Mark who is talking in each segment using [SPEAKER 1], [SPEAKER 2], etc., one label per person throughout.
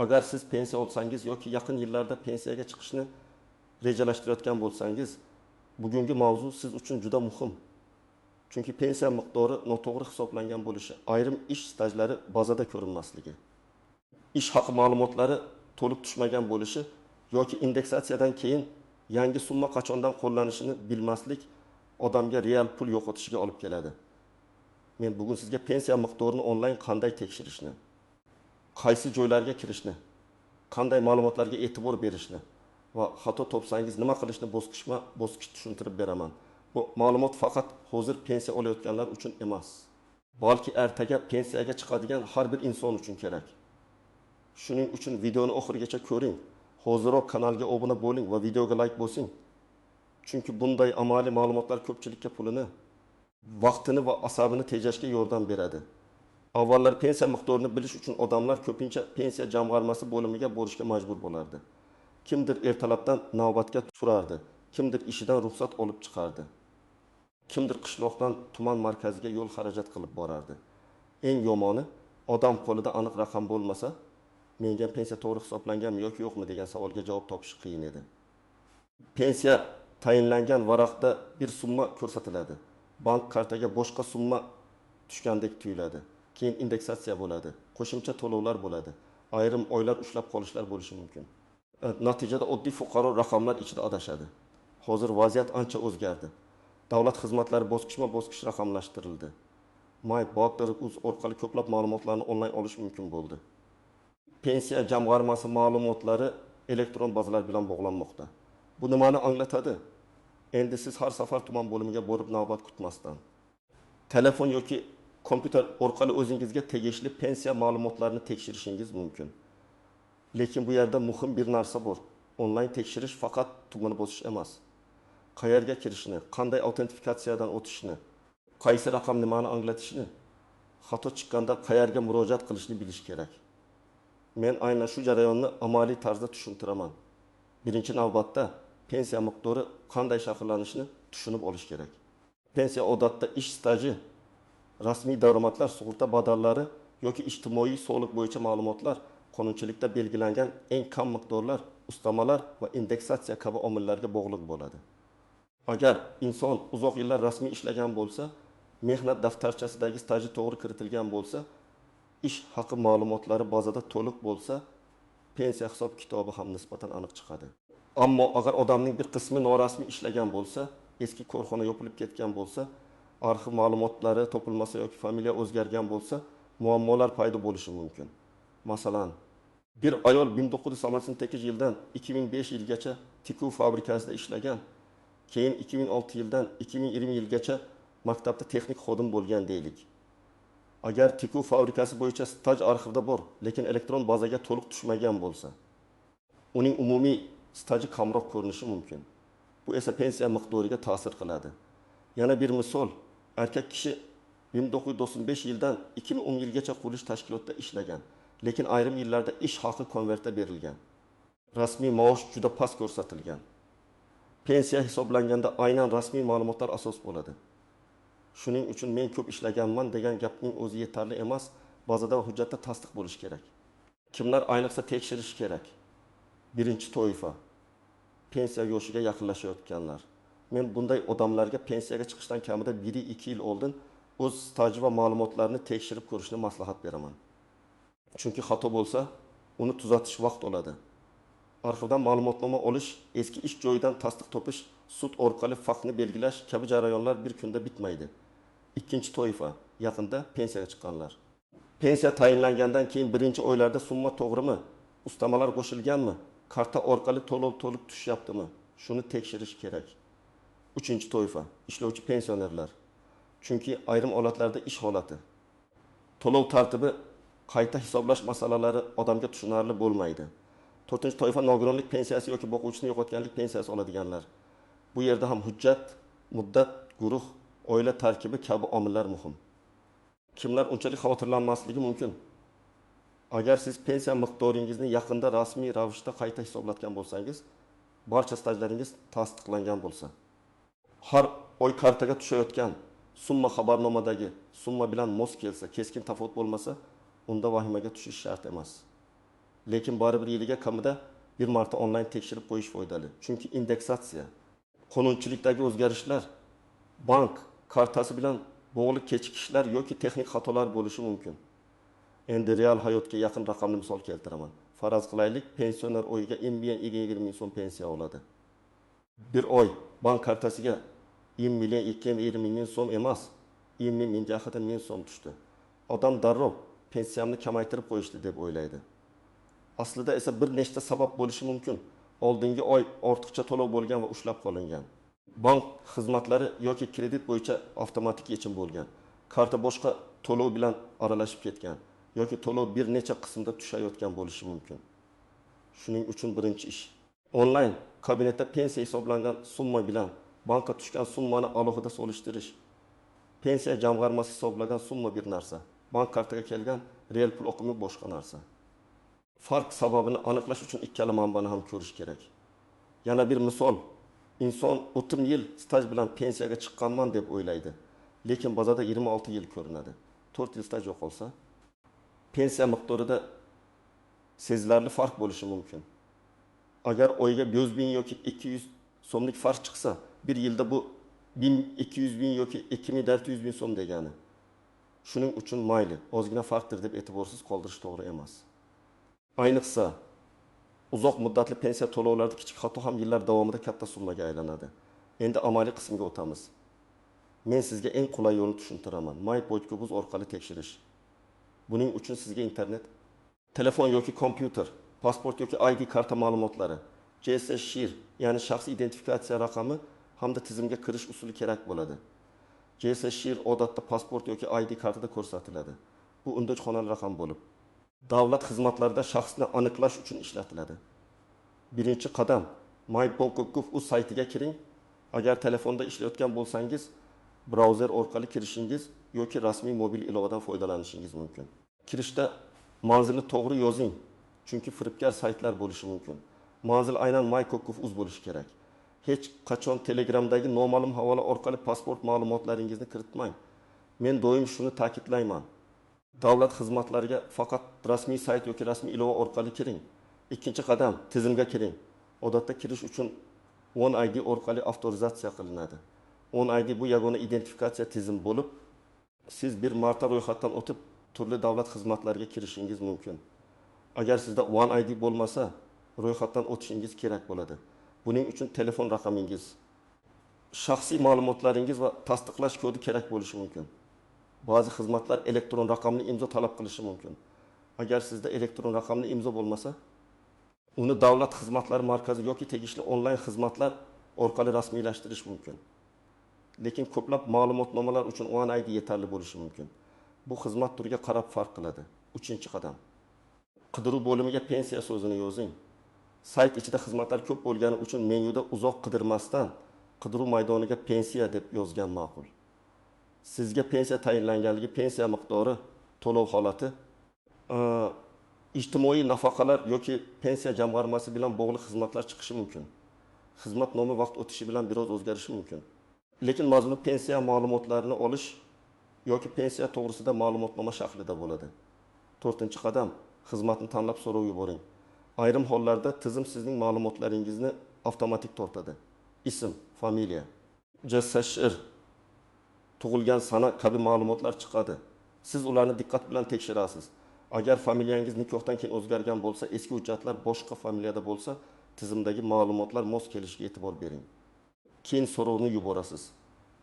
[SPEAKER 1] Agar siz pensiya olsangiz yoki yaqin yillarda pensiyaga chiqishni rejalashtirayotgan bo'lsangiz, bugungi mavzu siz uchun juda muhim. Chunki pensiya miqdori noto'g'ri hisoblangan bo'lishi, ayrim ish stajlari bazada ko'rinmasligi, ish haqi ma'lumotlari to'liq tushmagan bo'lishi yoki indeksatsiyadan keyin yangi summa qachondan qo'llanishini bilmaslik odamga real pul yo'qotishiga olib keladi. Men bugun sizga pensiya miqdorini onlayn qanday tekshirishni, qaysi joylarga kirishni, qanday ma'lumotlarga e'tibor berishni va xato topsangiz nima qilishni bosqichma-bosqich tushuntirib beraman. Bu ma'lumot faqat hozir pensiya olayotganlar uchun emas, balki ertaga pensiyaga chiqadigan har bir inson uchun kerak. Shuning uchun videoni oxirigacha ko'ring. Hoziroq kanalga obuna bo'ling va videoga like bosing. Chunki bunday amaliy ma'lumotlar ko'pchilikka pulini, vaqtini va asabini tejashga yordam beradi. Avvallar pensiya miqdorini bilish uchun odamlar ko'pincha pensiya jamg'armasi bo'limiga borishga majbur bo'lardi. Kimdir ertalabdan navbatga turardi, kimdir ishidan ruxsat olib chiqardi. Kimdir qishloqdan tuman markaziga yo'l xarajat qilib borardi. Eng yomoni, odam qo'lida aniq raqam bo'lmasa, menga pensiya to'g'ri hisoblanganmi yoki yo'qmi degan savolga javob topish qiyin edi. Pensiya tayinlangan varaqda bir summa ko'rsatiladi. Bank kartaga boshqa summa tushgandek tuyuladi. Keyin indeksatsiya bo'ladi, qo'shimcha to'lovlar bo'ladi, ayrim oylar ushlab qolishlar bo'lishi mumkin. Natijada oddiy fuqaro raqamlar ichida adashadi. Hozir vaziyat ancha o'zgardi. Davlat xizmatlari bosqichma-bosqich raqamlashtirildi. MyBuilder.uz orqali ko'plab ma'lumotlarni onlayn olish mumkin bo'ldi. Pensiya jamg'armasi ma'lumotlari elektron bazalar bilan bog'lanmoqda. Bu nimani anglatadi? Endi siz har safar tuman bo'limiga borib navbat kutmasdan, telefon yoki kompyuter orqali o'zingizga tegishli pensiya ma'lumotlarini tekshirishingiz mumkin. Lekin bu yerda muhim bir narsa bor. Onlayn tekshirish faqat tugmani bosish emas. Qayerga kirishni, qanday autentifikatsiyadan o'tishni, qaysi raqam nimani anglatishni, xato chiqqanda qayerga murojaat qilishni bilish kerak. Men aynan shu jarayonni amaliy tarzda tushuntiraman. Birinchi navbatda pensiya miqdori qanday shakllanishini tushunib olish kerak. Pensiya odatda ish staji, rasmiy daromadlar, sug'urta badallari yoki ijtimoiy soliq bo'yicha ma'lumotlar, qonunchilikda belgilangan eng kam miqdorlar, ustamalar va indeksatsiya kabi omillarga bog'liq bo'ladi. Agar inson uzoq yillar rasmiy ishlagan bo'lsa, mehnat daftarchasidagi staji to'g'ri kiritilgan bo'lsa, ish haqi ma'lumotlari bazada to'liq bo'lsa, pensiya hisob kitobi ham nisbatan aniq chiqadi. Ammo agar odamning bir qismi norasmiy ishlagan bo'lsa, eski korxona yopilib ketgan bo'lsa, arxiv ma'lumotlari topilmasa yoki familiya o'zgargan bo'lsa, muammolar paydo bo'lishi mumkin. Masalan, bir ayol 1988 yildan 2005 yilgacha tikuv fabrikasida ishlagan, keyin 2006 yildan 2020 yilgacha maktabda texnik xodim bo'lgan deylik. Agar tikuv fabrikasi bo'yicha staj arxivda bor, lekin elektron bazaga to'liq tushmagan bo'lsa, uning umumiy staji kamroq ko'rinishi mumkin. Bu esa pensiya miqdoriga ta'sir qiladi. Yana bir misol, erkak kishi 1995 yildan 2010 yilgacha qurilish tashkilotida ishlagan, lekin ayrim yillarda ish haqi konvertda berilgan. Rasmiy maosh juda past ko'rsatilgan. Pensiya hisoblanganda aynan rasmiy ma'lumotlar asos bo'ladi. Shuning uchun men ko'p ishlaganman degan gapning o'zi yetarli emas, bazada va hujjatda tasdiq bo'lishi kerak. Kimlar ayniqsa tekshirish kerak? Birinchi toifa, pensiya yoshiga yaqinlashayotganlar. Men bunday odamlarga pensiyaga chiqishdan kamida 1-2 yil oldin o'z staji va ma'lumotlarini tekshirib ko'rishni maslahat beraman. Chunki xato bo'lsa, uni tuzatish vaqt oladi. Arxivdan ma'lumotnoma olish, eski ish joyidan tasdiq topish, sud orqali faktni belgilash kabi jarayonlar bir kunda bitmaydi. Ikkinchi toifa, yaqinda pensiyaga chiqqanlar. Pensiya tayinlangandan keyin birinchi oylarda summa to'g'rimi? Ustamalar qo'shilganmi? Karta orqali to'lov to'liq tushyaptimi? Shuni tekshirish kerak. Uchinchi toifa, ishlovchi pensionerlar. Chunki ayrim holatlarda ish holati, to'lov tartibi, qayta hisoblash masalalari odamga tushunarli bo'lmaydi. To'rtinchi toifa, nogironlik pensiyasi yoki boquvchisini yo'qotganlik pensiyasi oladiganlar. Bu yerda ham hujjat, muddat, guruh, oila tarkibi kabi omillar muhim. Kimlar unchalik xavotirlanmasligi mumkin? Agar siz pensiya miqdoringizni yaqinda rasmiy ravishda qayta hisoblatgan bo'lsangiz, barcha stajlaringiz tasdiqlangan bo'lsa, har oy kartaga tushayotgan summa xabarnomadagi summa bilan mos kelsa, keskin tafovut bo'lmasa, unda vahimaga tushish shart emas. Lekin baribir yiliga kamida bir marta onlayn tekshirib qo'yish foydali. Chunki indeksatsiya, qonunchilikdagi o'zgarishlar, bank kartasi bilan bog'liq kechikishlar yoki texnik xatolar bo'lishi mumkin. Endi real hayotga yaqin raqamli misol keltiraman. Faraz qilaylik, pensioner oyiga 20 ming so'm pensiya oladi. Bir oy bank kartasiga 20 million 220 ming so'm emas, 20 ming jihatdan ming so'm tushdi. Odam darrov pensiyamni kamaytirib qo'yishdi deb o'ylaydi. Aslida esa bir nechta sabab bo'lishi mumkin. Oldingi oy ortiqcha to'lov bo'lgan va ushlab qolingan. Bank xizmatlari yoki kredit bo'yicha avtomatik yechim bo'lgan. Karta boshqa to'lov bilan aralashib ketgan yoki to'lov bir necha qismda tushayotgan bo'lishi mumkin. Shuning uchun birinchi ish onlayn kabinetda pensiya hisoblangan summa bilan bankka tushgan summani alohida solishtirish. Pensiya jamg'armasi hisoblagan summa bir narsa, bank kartaga kelgan real pul oqimi boshqa narsa. Farq sababini aniqlash uchun ikkala manbani ham ko'rish kerak. Yana bir misol, inson 30 yil staj bilan pensiyaga chiqqanman deb o'ylaydi, lekin bozorda 26 yil ko'rinadi. 4 yil staj yo'qolsa, pensiya miqdorida sezilarli farq bo'lishi mumkin. Agar oyiga 100 ming yoki 200 so'mlik farq chiqsa, bir yilda bu 1200 ming yoki 2400 ming so'm degani. Shuning uchun mayli, ozgina farqdir deb e'tiborsiz qoldirish to'g'ri emas. Ayniqsa, uzoq muddatli pensiya to'lovlarida kichik xato ham yillar davomida katta summaga aylanadi. Endi amaliy qismga o'tamiz. Men sizga eng qulay yo'lni tushuntiraman. My.Buz orqali tekshirish. Buning uchun sizga internet, telefon yoki kompyuter, pasport yoki ID karta ma'lumotlari, JSS-SHIR, ya'ni shaxsiy identifikatsiya raqami hamda tizimga kirish usuli kerak bo'ladi. JSS-SHIR odatda pasport yoki ID kartada ko'rsatiladi. Bu undajxonali raqam bo'lib, davlat xizmatlarida shaxsni aniqlash uchun ishlatiladi. Birinchi qadam, My.Buz saytiga kiring. Agar telefonda ishlayotgan bo'lsangiz, brauzer orqali kirishingiz yoki rasmiy mobil ilovadan foydalanishingiz mumkin. Kirishda manzilni to'g'ri yozing, chunki firibgar saytlar bo'lishi mumkin. Manzil aynan My.Buz bo'lishi kerak. Hech qachon Telegramdagi noma'lum havola orqali pasport ma'lumotlaringizni kiritmang. Men doim shuni ta'kidlayman. Davlat xizmatlariga faqat rasmiy sayt yoki rasmiy ilova orqali kiring. Ikkinchi qadam, tizimga kiring. Odatda kirish uchun OneID orqali avtorizatsiya qilinadi. OneID bu yagona identifikatsiya tizimi bo'lib, siz bir marta ro'yxatdan o'tib turli davlat xizmatlariga kirishingiz mumkin. Agar sizda OneID bo'lmasa, ro'yxatdan o'tishingiz kerak bo'ladi. Buning uchun telefon raqamingiz, shaxsiy ma'lumotlaringiz va tasdiqlash kodi kerak bo'lishi mumkin. Ba'zi xizmatlar elektron raqamli imzo talab qilishi mumkin. Agar sizda elektron raqamli imzo bo'lmasa, uni davlat xizmatlari markazi yoki tegishli onlayn xizmatlar orqali rasmiylashtirish mumkin. Lekin ko'plab ma'lumotnomalar uchun OneID yetarli bo'lishi mumkin. Bu xizmat turiga qarab farq qiladi. Uchinchi qadam. Qidiruv bo'limiga pensiya so'zini yozing. Sayt ichida xizmatlar ko'p bo'lgani uchun menyuda uzoq qidirmasdan qidiruv maydoniga pensiya deb yozgan ma'qul. Sizga pensiya tayinlanganligi, pensiya miqdori, to'lov holati, ijtimoiy nafaqalar yoki pensiya jamg'armasi bilan bog'liq xizmatlar chiqishi mumkin. Xizmat nomi vaqt o'tishi bilan biroz o'zgarishi mumkin. Lekin mazmun pensiya ma'lumotlarini olish yoki pensiya to'g'risida ma'lumotnoma shaklida bo'ladi. 4-qadam, xizmatni tanlab so'rov yuboring. Ayrim hollarda tizim sizning ma'lumotlaringizni avtomatik tortadi. Ism, familiya, JSS-SHIR, tug'ilgan sana kabi ma'lumotlar chiqadi. Siz ularni diqqat bilan tekshirasiz. Agar familiyangiz nikohdan keyin o'zgargan bo'lsa, eski hujjatlar boshqa familiyada bo'lsa, tizimdagi ma'lumotlar mos kelishiga e'tibor bering. Keyin so'rovni yuborasiz.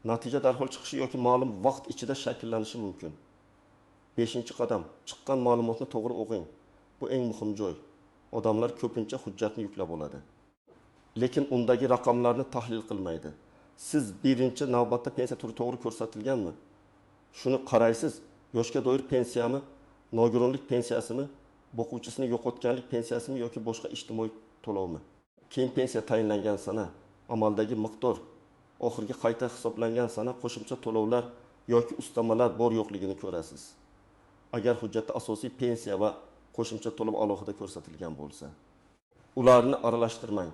[SPEAKER 1] Natija darhol chiqishi yoki ma'lum vaqt ichida shakllanishi mumkin. 5-qadam, chiqqan ma'lumotni to'g'ri o'qing. Bu eng muhim joy. Odamlar ko'pincha hujjatni yuklab oladi, lekin undagi raqamlarni tahlil qilmaydi. Siz birinchi navbatda pensiya turi to'g'ri ko'rsatilganmi? Shuni qaraysiz. Yoshga doir pensiyami, nogironlik pensiyasimi, boquvchisini yo'qotganlik pensiyasimi yoki boshqa ijtimoiy to'lovmi? Keyin pensiya tayinlangan sana, amaldagi miqdor, oxirgi qayta hisoblangan sana, qo'shimcha to'lovlar yoki ustamalar bor yo'qligini ko'rasiz. Agar hujjatda asosiy pensiya va qo'shimcha to'lov alohida ko'rsatilgan bo'lsa, ularni aralashtirmang.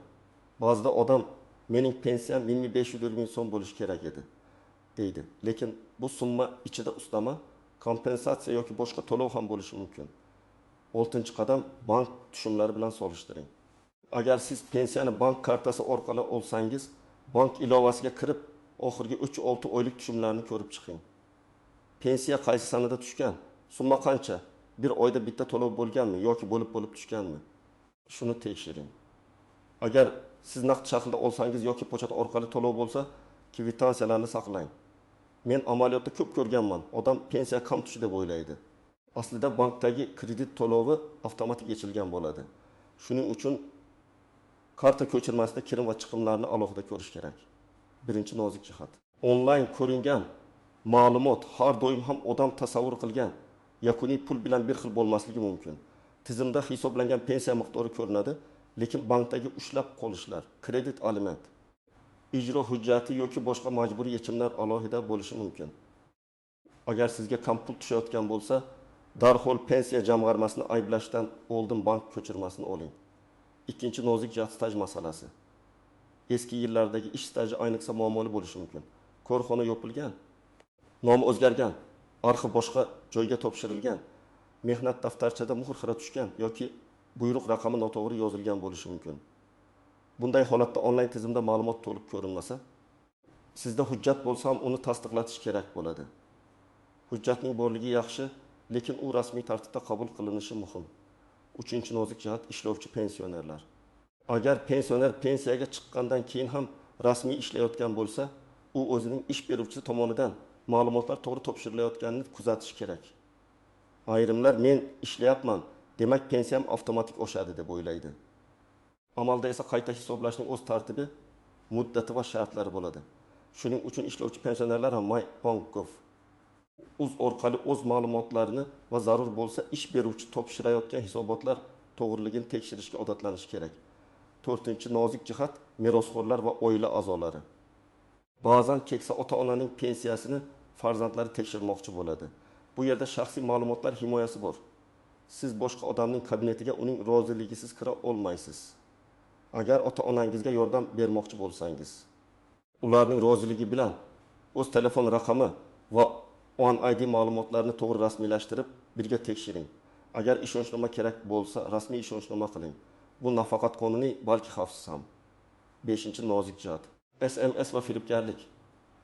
[SPEAKER 1] Ba'zida odam mening pensiyam 1500 ming so'm bo'lishi kerak edi deydi. Lekin bu summa ichida ustama, kompensatsiya yoki boshqa to'lov ham bo'lishi mumkin. Oltinchi qadam bank tushumlari bilan solishtiring. Agar siz pensiyani bank kartasi orqali olsangiz, bank ilovasiga kirib, oxirgi 3-6 oylik tushumlarni ko'rib chiqing. Pensiya qaysi sanada tushgan? Summa qancha? Bir oyda bitta to'lov bo'lganmi yoki bo'lib tushganmi? Shuni tekshiring. Agar siz naqd shaklda olsangiz yoki pochta orqali to'lov bo'lsa, kvitansiyalarni saqlang. Men amaliyotda ko'p ko'rganman. Odam pensiya kam tushdi deb o'ylaydi. Aslida bankdagi kredit to'lovi avtomatik yechilgan bo'ladi. Shuning uchun karta ko'chirmasida kirim va chiqimlarni alohida ko'rish kerak. Birinchi nozik jihat. Onlayn ko'ringan ma'lumot har doim ham odam tasavvur qilgan yakuniy pul bilan bir xil bo'lmasligi mumkin. Tizimda hisoblangan pensiya miqdori ko'rinadi, lekin bankdagi ushlab qolishlar, kredit aliment, ijro hujjati yoki boshqa majburiy yechimlar alohida bo'lishi mumkin. Agar sizga kam pul tushayotgan bo'lsa, darhol pensiya jamg'armasini ayblashdan oldin bank ko'chirmasini oling. Ikkinchi nozik jihat staj masalasi. Eski yillardagi ish staji ayniqsa muammoli bo'lishi mumkin. Korxona yopilgan, nomi o'zgargan, arxiv boshqa joyga topshirilgan, mehnat daftarchada muhr xira tushgan yoki buyruq raqami noto'g'ri yozilgan bo'lishi mumkin. Bunday holatda onlayn tizimda ma'lumot to'liq ko'rinmasa, sizda hujjat bo'lsa ham uni tasdiqlatish kerak bo'ladi. Hujjatning borligi yaxshi, lekin u rasmiy tartibda qabul qilinishi muhim. Uchinchi nozik jihat ishlovchi pensionerlar. Agar pensioner pensiyaga chiqqandan keyin ham rasmiy ishlayotgan bo'lsa, u o'zining ish beruvchisi tomonidan ma'lumotlar to'g'ri topshirilayotganini kuzatish kerak. Ayrimlar men ishlayapman, demak pensiyam avtomatik oshadi deb o'ylaydi. Amalda esa qayta hisoblashning o'z tartibi, muddati va shartlari bo'ladi. Shuning uchun ishlovchi pensionerlar ham MyBank.gov uz orqali o'z ma'lumotlarini va zarur bo'lsa ish beruvchi topshirayotgan hisobotlar to'g'riligini tekshirishga odatlanish kerak. To'rtinchi nozik jihat merosxo'rlar va oila a'zolari. Ba'zan keksa ota-onaning pensiyasini farzandlari tekshirmoqchi bo'ladi. Bu yerda shaxsiy ma'lumotlar himoyasi bor. Siz boshqa odamning kabinetiga uning roziligisiz kira olmaysiz. Agar ota-onangizga yordam bermoqchi bo'lsangiz, ularning roziligi bilan o'z telefon raqami va OneID ma'lumotlarini to'g'ri rasmiylashtirib, birga tekshiring. Agar ishonchnoma kerak bo'lsa, rasmiy ishonchnoma qiling. Bu nafaqat qonuniy, balki xavfsiz ham. 5-nozik jihat. SMS va firibgarlik.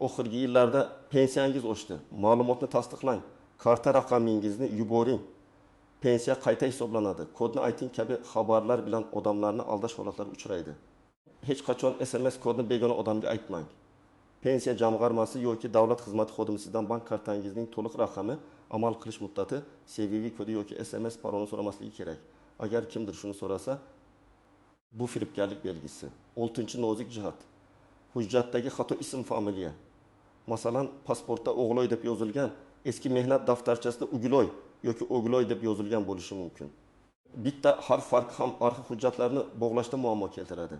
[SPEAKER 1] Oxirgi yillarda pensiyangiz oshdi. Ma'lumotni tasdiqlang. Karta raqamingizni yuboring. Pensiya qayta hisoblanadi. Kodni ayting kabi xabarlar bilan odamlarni aldash holatlari uchraydi. Hech qachon SMS kodni begona odamga aytmang. Pensiya jamg'armasi yoki davlat xizmati xodimasidan bank kartangizning to'liq raqami, amal qilish muddati, CVV kodi yoki SMS parolini so'ramasligi kerak. Agar kimdir shuni so'rasa, bu firibgarlik belgisi. 6-nozik jihat. Hujjatdagi xato ism familiya. Masalan, pasportda O'g'loy deb yozilgan, eski mehnat daftarchasida Uguloy yoki O'g'loy deb yozilgan bo'lishi mumkin. Bitta harf farqi ham arxiv hujjatlarini bog'lashda muammo keltiradi.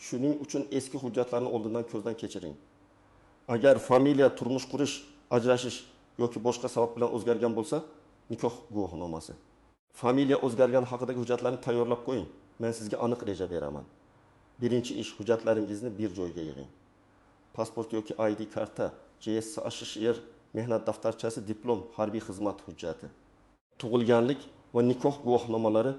[SPEAKER 1] Shuning uchun eski hujjatlarni oldindan ko'zdan kechiring. Agar familiya, turmush qurish, ajrashish yoki boshqa sabab bilan o'zgargan bo'lsa, nikoh guvohnomasi. Familiya o'zgargani haqidagi hujjatlarni tayyorlab qo'ying. Men sizga aniq reja beraman. Birinchi ish, hujjatlaringizni bir joyga yig'ing. Pasport yoki ID karta, JSSHR mehnat daftarchasi, diplom, harbiy xizmat hujjati, tug'ilganlik va nikoh guvohnomalari,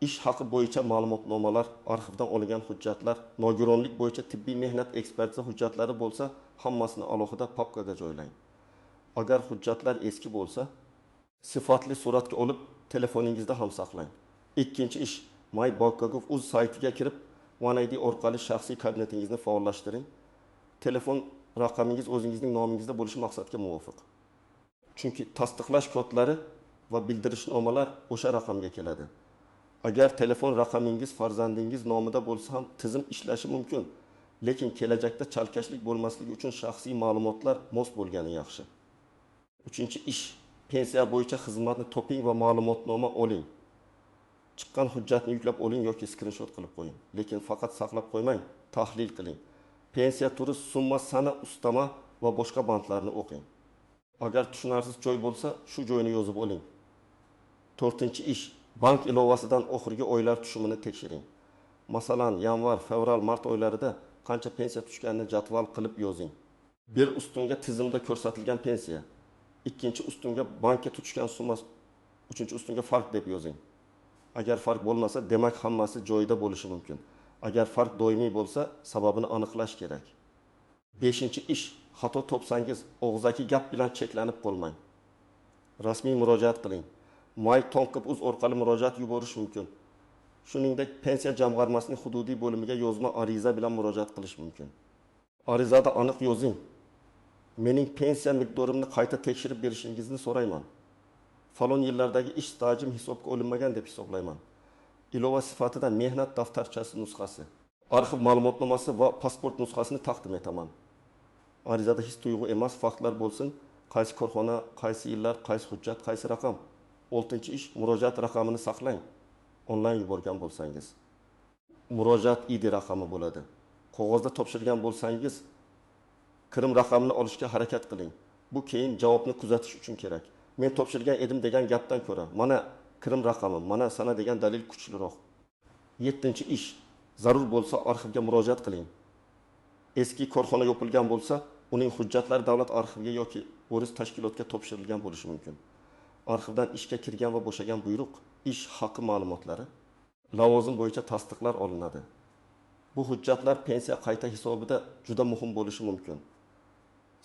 [SPEAKER 1] ish haqi bo'yicha ma'lumotnomalar, arxivdan olingan hujjatlar, nogironlik bo'yicha tibbiy mehnat ekspertiza hujjatlari bo'lsa, hammasini alohida papkaga joylang. Agar hujjatlar eski bo'lsa, sifatli suratga olib telefoningizda ham saqlang. Ikkinchi ish, MyBank.gov uz saytiga kirib, OneID orqali shaxsiy kabinetingizni faollashtiring. Telefon raqamingiz o'zingizning nomingizda bo'lishi maqsadga muvofiq. Chunki tasdiqlash kodlari va bildirishnomalar o'sha raqamga keladi. Agar telefon raqamingiz farzandingiz nomida bo'lsa ham tizim ishlashi mumkin, lekin kelajakda chalkashlik bo'lmasligi uchun shaxsiy ma'lumotlar mos bo'lgani yaxshi. 3-ish, pensiya bo'yicha xizmatni toping va ma'lumotnoma oling. Chiqqan hujjatni yuklab oling yoki skrinshot qilib qo'ying, lekin faqat saqlab qo'ymang, tahlil qiling. Pensiya turi, summa, sana, ustama va boshqa bandlarni o'qing. Agar tushunarsiz joy bo'lsa, shu joyni yozib oling. 4-ish, bank ilovasidan oxirgi oylar tushumini tekshiring. Masalan, yanvar, fevral, mart oylarida qancha pensiya tushganini jadval qilib yozing. Bir ustunga tizimda ko'rsatilgan pensiya, ikkinchi ustunga bankka tushgan summa Uchinchi ustunga farq deb yozing. Agar farq bo'lmasa, demak hammasi joyida bo'lishi mumkin. Agar farq doimiy bo'lsa, sababini aniqlash kerak. 5-ish, xato topsangiz, og'zaki gap bilan cheklanib qolmang. Rasmiy murojaat qiling. My.uz orqali murojaat yuborish mumkin. Shuningdek, pensiya jamg'armasining hududiy bo'limiga yozma ariza bilan murojaat qilish mumkin. Arizada aniq yozing. Mening pensiya miqdorimni qayta tekshirib berishingizni so'rayman. Falon yillardagi ish stajim hisobga olinmagan deb hisoblayman. Ilova sifatida mehnat daftarchasi nusxasi, arxiv ma'lumotnomasi va pasport nusxasini taqdim etaman. Arizada his tuyg'u emas, faktlar bo'lsin. Qaysi korxona, qaysi yillar, qaysi hujjat, qaysi raqam. 6-ish, murojaat raqamini saqlang. Onlayn yuborgan bo'lsangiz. Murojaat ID raqami bo'ladi. Qog'ozda topshirgan bo'lsangiz, kirim raqamini olishga harakat qiling. Bu keyin javobni kuzatish uchun kerak. Men topshirgan edim degan gapdan ko'ra, mana kirim raqami, mana sana degan dalil kuchliroq. 7-ish, zarur bo'lsa arxivga murojaat qiling. Eski korxona yopilgan bo'lsa, uning hujjatlari davlat arxiviga yoki o'ris tashkilotga topshirilgan bo'lishi mumkin. Arxivdan ishga kirgan va bo'shagan buyruq, ish haqi ma'lumotlari, lavozim bo'yicha tasdiqlar olinadi. Bu hujjatlar pensiya qayta hisobida juda muhim bo'lishi mumkin.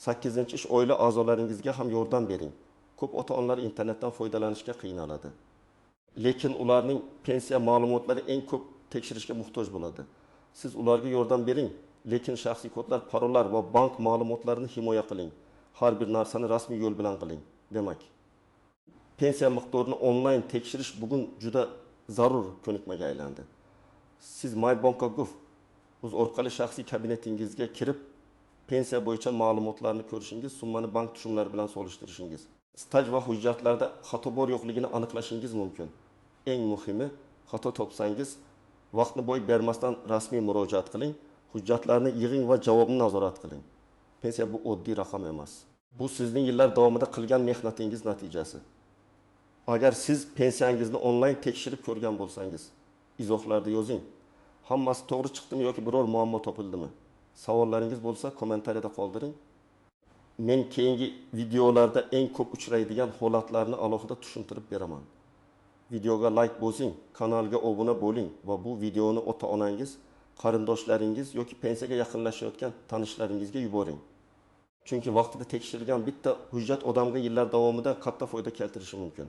[SPEAKER 1] 8-ish, oila a'zolaringizga ham yordam bering. Ko'p ota-onalar internetdan foydalanishga qiynaladi. Lekin ularning pensiya ma'lumotlari eng ko'p tekshirishga muhtoj bo'ladi. Siz ularga yordam bering, lekin shaxsiy kodlar, parollar va bank ma'lumotlarini himoya qiling. Har bir narsani rasmiy yo'l bilan qiling. Demak, pensiya miqdorini onlayn tekshirish bugun juda zarur ko'nikmaga aylandi. Siz My.uz orqali shaxsiy kabinetingizga kirib, pensiya bo'yicha ma'lumotlarni ko'rishingiz, summani bank tushumlari bilan solishtirishingiz, staj va hujjatlarda xato bor yo'qligini aniqlashingiz mumkin. Eng muhimi, xato topsangiz, vaqtni boy bermasdan rasmiy murojaat qiling, hujjatlarni yig'ing va javobni nazorat qiling. Pensiya bu oddiy raqam emas. Bu sizning yillar davomida qilgan mehnatingiz natijasi. Agar siz pensiyangizni onlayn tekshirib ko'rgan bo'lsangiz, izohlarda yozing. Hammasi to'g'ri chiqdimi yoki biror muammo topildimi? Savollaringiz bo'lsa, kommentariyada qoldiring. Men keyingi videolarda eng ko'p uchraydigan holatlarni alohida tushuntirib beraman. Videoga like bosing, kanalga obuna bo'ling va bu videoni ota-onangiz, qarindoshlaringiz yoki pensiyaga yaqinlashayotgan tanishlaringizga yuboring. Chunki vaqtida tekshirilgan bitta hujjat odamga yillar davomida katta foyda keltirishi mumkin.